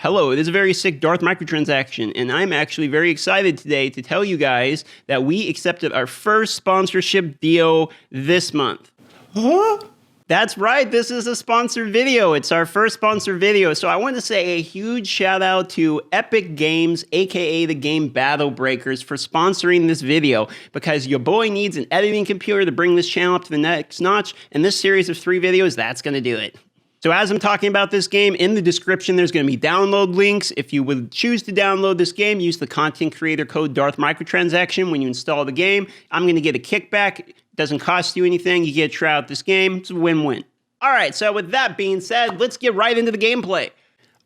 Hello, it is a very sick Darth microtransaction, and I'm actually very excited today to tell you guys that we accepted our first sponsorship deal this month. Huh? That's right, this is a sponsored video. It's our first sponsored video. So I want to say a huge shout out to Epic Games, aka the Game Battle Breakers, for sponsoring this video, because your boy needs an editing computer to bring this channel up to the next notch, and this series of 3 videos, that's gonna do it. So as I'm talking about this game, in the description there's going to be download links. If you would choose to download this game, use the content creator code Darth Microtransaction when you install the game. I'm going to get a kickback. It doesn't cost you anything. You get to try out this game. It's a win-win. All right, so with that being said, let's get right into the gameplay.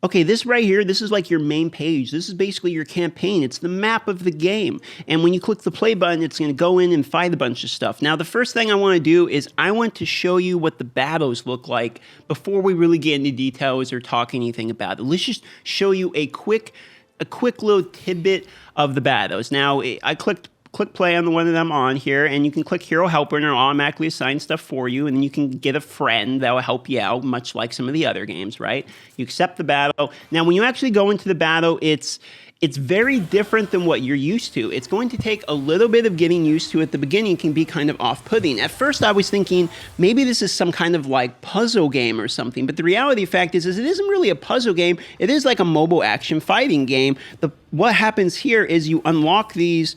Okay, this right here, this is like your main page. This is basically your campaign. It's the map of the game. And when you click the play button, it's going to go in and fight a bunch of stuff. Now, the first thing I want to do is I want to show you what the battles look like before we really get into details or talk anything about it. Let's just show you a quick little tidbit of the battles. Now, I click play on the one that I'm on here, and you can click Hero Helper, and it'll automatically assign stuff for you, and then you can get a friend that will help you out, much like some of the other games, right? You accept the battle. Now, when you actually go into the battle, it's very different than what you're used to. It's going to take a little bit of getting used to. At the beginning, it can be kind of off-putting. At first, I was thinking maybe this is some kind of like puzzle game or something, but the reality fact is it isn't really a puzzle game. It is like a mobile action fighting game. What happens here is you unlock these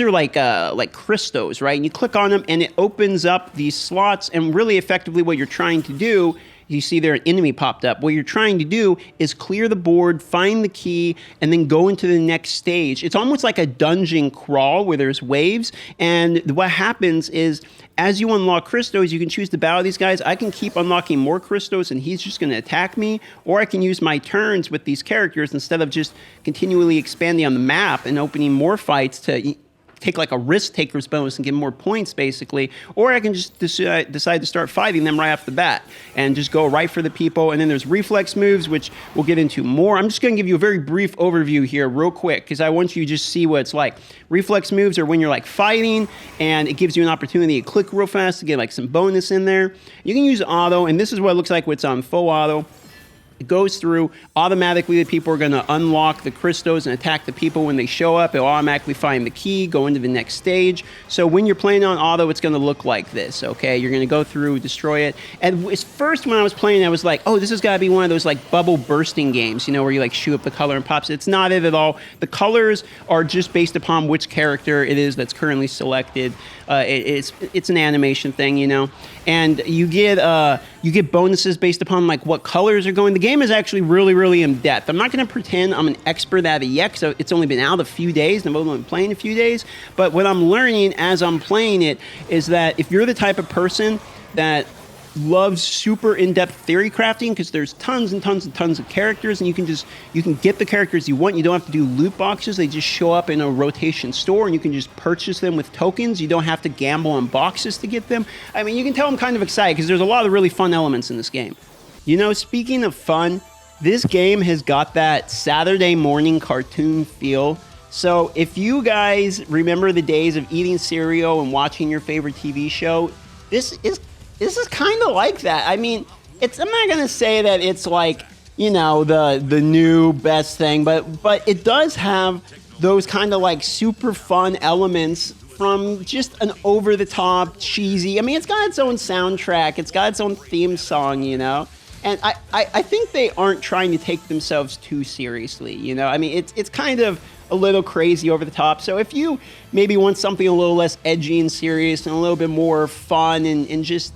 are like crystals, right? And you click on them and it opens up these slots, and really effectively what you're trying to do, you see there an enemy popped up. What you're trying to do is clear the board, find the key, and then go into the next stage. It's almost like a dungeon crawl where there's waves, and what happens is as you unlock crystals, you can choose to battle these guys. I can keep unlocking more crystals and he's just going to attack me, or I can use my turns with these characters instead of just continually expanding on the map and opening more fights to take like a risk taker's bonus and get more points basically, or I can just decide to start fighting them right off the bat and just go right for the people. And then there's reflex moves, which we'll get into more. I'm just going to give you a very brief overview here real quick because I want you to just see what it's like. Reflex moves are when you're like fighting and it gives you an opportunity to click real fast to get like some bonus in there. You can use auto, and this is what it looks like when it's on full auto. It goes through automatically. The people are going to unlock the crystals and attack the people when they show up. It'll automatically find the key, go into the next stage. So when you're playing on auto, it's going to look like this, okay? You're going to go through, destroy it. And first when I was playing, I was like, oh, this has got to be one of those like bubble bursting games, you know, where you like shoot up the color and pops. It's not it at all. The colors are just based upon which character it is that's currently selected. It's an animation thing, you know, and you get bonuses based upon like what colors are going. The game is actually really in depth. I'm not going to pretend I'm an expert at it yet, so it's only been out a few days, and I've only been playing a few days. But what I'm learning as I'm playing it is that if you're the type of person that loves super in-depth theory crafting, because there's tons and tons of characters, and you can get the characters you want. You don't have to do loot boxes. They just show up in a rotation store, and you can just purchase them with tokens. You don't have to gamble on boxes to get them. I mean, you can tell I'm kind of excited because there's a lot of really fun elements in this game. You know, speaking of fun, this game has got that Saturday morning cartoon feel. So if you guys remember the days of eating cereal and watching your favorite TV show, this is kind of like that. I mean, I'm not going to say that it's like, you know, the new best thing, but it does have those kind of like super fun elements from just an over-the-top, cheesy. I mean, it's got its own soundtrack. It's got its own theme song, you know? And I think they aren't trying to take themselves too seriously, you know? I mean, it's kind of a little crazy over the top. So if you maybe want something a little less edgy and serious and a little bit more fun and just,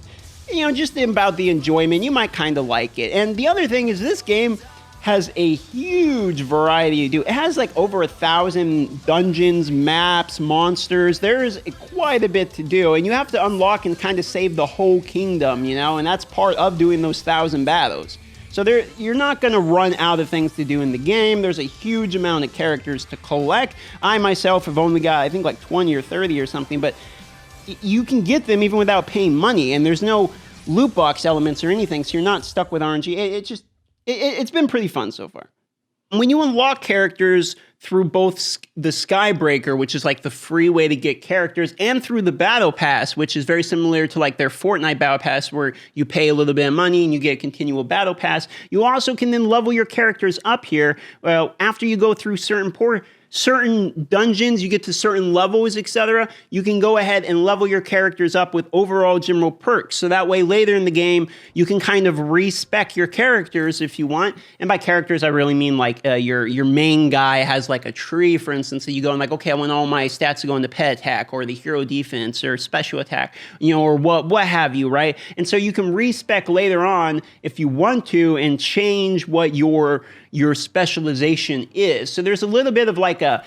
you know, just about the enjoyment, you might kind of like it. And the other thing is this game has a huge variety to do. It has like over 1,000 dungeons, maps, monsters. There's quite a bit to do, and you have to unlock and kind of save the whole kingdom, you know, and that's part of doing those 1,000 battles. So you're not going to run out of things to do in the game. There's a huge amount of characters to collect. I myself have only got, I think, like 20 or 30 or something, but you can get them even without paying money, and there's no loot box elements or anything, so you're not stuck with RNG. It's been pretty fun so far. When you unlock characters through both the Skybreaker, which is like the free way to get characters, and through the Battle Pass, which is very similar to like their Fortnite Battle Pass, where you pay a little bit of money and you get a continual Battle Pass. You also can then level your characters up here. Well, after you go through certain dungeons, you get to certain levels, etc. You can go ahead and level your characters up with overall general perks. So that way later in the game, you can kind of respec your characters if you want. And by characters, I really mean like your main guy has like a tree, for instance, so you go and like, okay, I want all my stats to go into pet attack or the hero defense or special attack, or what have you, right? And so you can respec later on if you want to and change what your specialization is. So there's a little bit of like a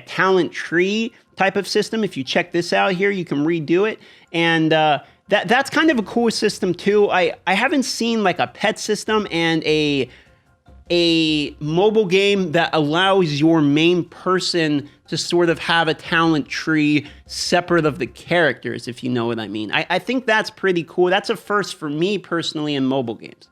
talent tree type of system. If you check this out here, you can redo it. And that's kind of a cool system too. I haven't seen like a pet system and a mobile game that allows your main person to sort of have a talent tree separate of the characters, if you know what I mean. I think that's pretty cool. That's a first for me personally in mobile games.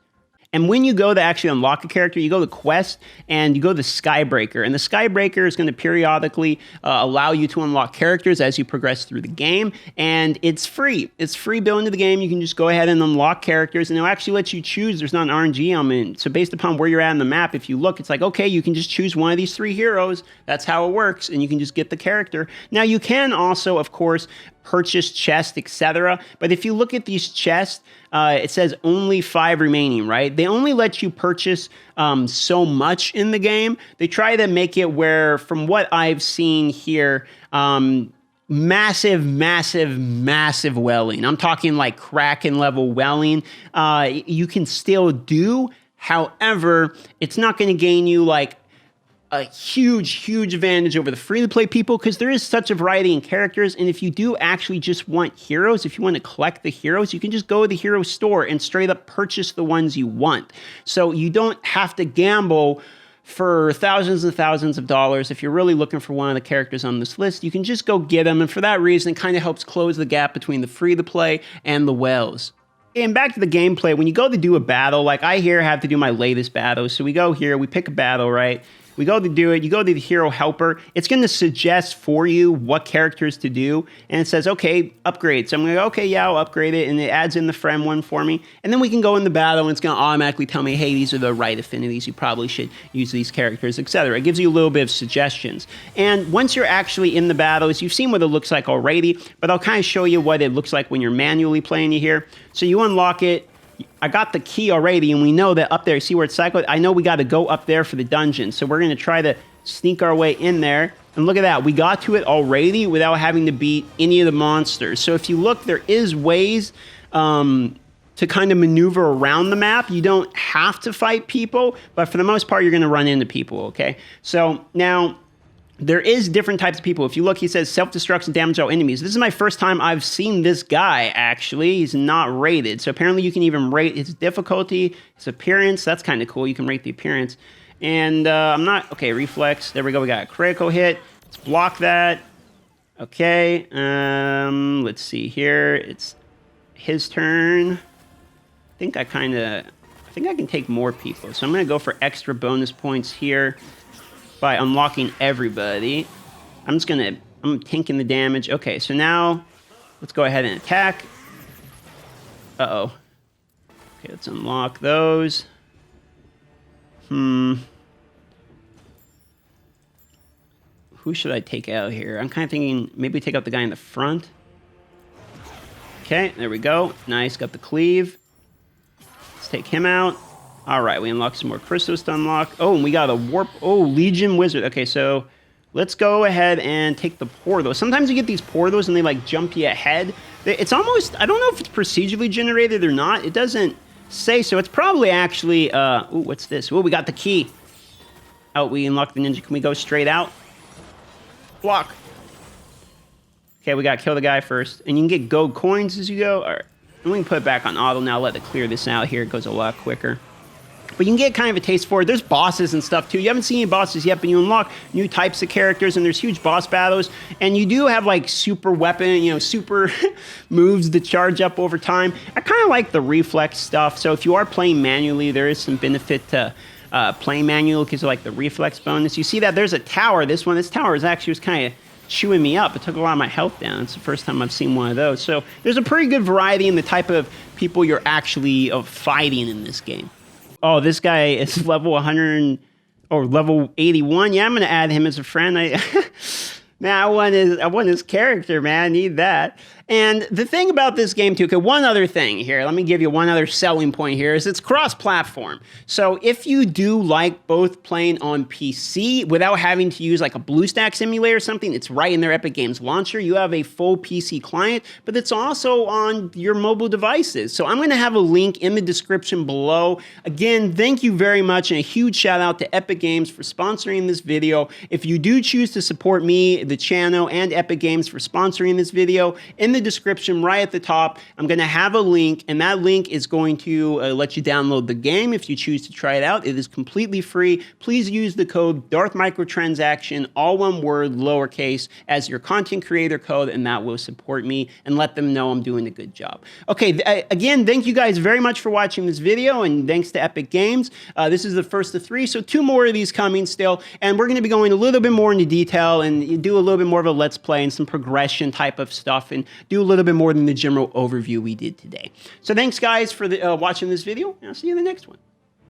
And when you go to actually unlock a character, you go to Quest and you go to Skybreaker. And the Skybreaker is going to periodically allow you to unlock characters as you progress through the game. And it's free. It's free built into the game. You can just go ahead and unlock characters. And it'll actually let you choose. There's not an RNG element. So based upon where you're at in the map, if you look, it's like, okay, you can just choose one of these 3 heroes. That's how it works. And you can just get the character. Now, you can also, of course, purchase chests, etc. But if you look at these chests, it says only 5 remaining, right? They only let you purchase so much in the game. They try to make it where, from what I've seen here, massive welling. I'm talking like Kraken level welling. You can still do. However, it's not going to gain you like a huge advantage over the free-to-play people because there is such a variety in characters. And if you do actually just want heroes, if you want to collect the heroes, you can just go to the hero store and straight up purchase the ones you want. So you don't have to gamble for thousands and thousands of dollars. If you're really looking for one of the characters on this list, you can just go get them. And for that reason, it kind of helps close the gap between the free-to-play and the whales. And back to the gameplay, when you go to do a battle, like I here have to do my latest battle. So we go here, we pick a battle, right? We go to do it. You go to the hero helper. It's going to suggest for you what characters to do. And it says, okay, upgrade. So I'm going to go, okay, yeah, I'll upgrade it. And it adds in the friend one for me. And then we can go in the battle and it's going to automatically tell me, hey, these are the right affinities. You probably should use these characters, etc. It gives you a little bit of suggestions. And once you're actually in the battles, you've seen what it looks like already, but I'll kind of show you what it looks like when you're manually playing it here. So you unlock it. I got the key already, and we know that up there, see where it's cycled? I know we got to go up there for the dungeon. So we're going to try to sneak our way in there. And look at that. We got to it already without having to beat any of the monsters. So if you look, there is ways to kind of maneuver around the map. You don't have to fight people, but for the most part, you're going to run into people, okay? So now, there is different types of people. If you look, he says self-destruction, damage all enemies. This is my first time I've seen this guy, actually. He's not rated. So apparently you can even rate his difficulty, his appearance. That's kind of cool. You can rate the appearance. And I'm not... Okay, reflex. There we go. We got a critical hit. Let's block that. Okay. Let's see here. It's his turn. I think I can take more people. So I'm going to go for extra bonus points here by unlocking everybody. I'm tanking the damage. Okay, so now let's go ahead and attack. Uh-oh. Okay, let's unlock those. Who should I take out here? I'm kind of thinking maybe take out the guy in the front. Okay, there we go. Nice, got the cleave. Let's take him out. All right, we unlocked some more crystals to unlock. Oh, and we got a warp. Oh, Legion Wizard. Okay, so let's go ahead and take the portals. Sometimes you get these portals and they like jump you ahead. It's almost, I don't know if it's procedurally generated or not. It doesn't say so. It's probably actually, ooh, what's this? Oh, we got the key. Oh, we unlocked the ninja. Can we go straight out? Block. Okay, we got to kill the guy first. And you can get gold coins as you go. All right. And we can put it back on auto now. Let it clear this out here. It goes a lot quicker. But you can get kind of a taste for it. There's bosses and stuff too. You haven't seen any bosses yet, but you unlock new types of characters, and there's huge boss battles. And you do have like super weapon, super moves to charge up over time. I kind of like the reflex stuff. So if you are playing manually, there is some benefit to play manual because of like the reflex bonus. You see that there's a tower. This tower is actually was kind of chewing me up. It took a lot of my health down. It's the first time I've seen one of those. So there's a pretty good variety in the type of people you're actually fighting in this game. Oh, this guy is level 100 or level 81. Yeah, I'm going to add him as a friend. Man, I want his character, man. I need that. And the thing about this game, too, okay, one other thing here, let me give you one other selling point here, is it's cross-platform. So if you do like both playing on PC without having to use like a BlueStack simulator or something, it's right in their Epic Games launcher. You have a full PC client, but it's also on your mobile devices. So I'm going to have a link in the description below. Again, thank you very much, and a huge shout out to Epic Games for sponsoring this video. If you do choose to support me, the channel, and Epic Games for sponsoring this video, in the description right at the top, I'm going to have a link, and that link is going to let you download the game if you choose to try it out. It is completely free. Please use the code Darth Microtransaction, all one word, lowercase, as your content creator code, and that will support me and let them know I'm doing a good job. Okay, again, thank you guys very much for watching this video, and thanks to Epic Games. This is the first of 3, so 2 more of these coming still, and we're going to be going a little bit more into detail and do a little bit more of a let's play and some progression type of stuff, and do a little bit more than the general overview we did today. So thanks guys for watching this video, and I'll see you in the next one.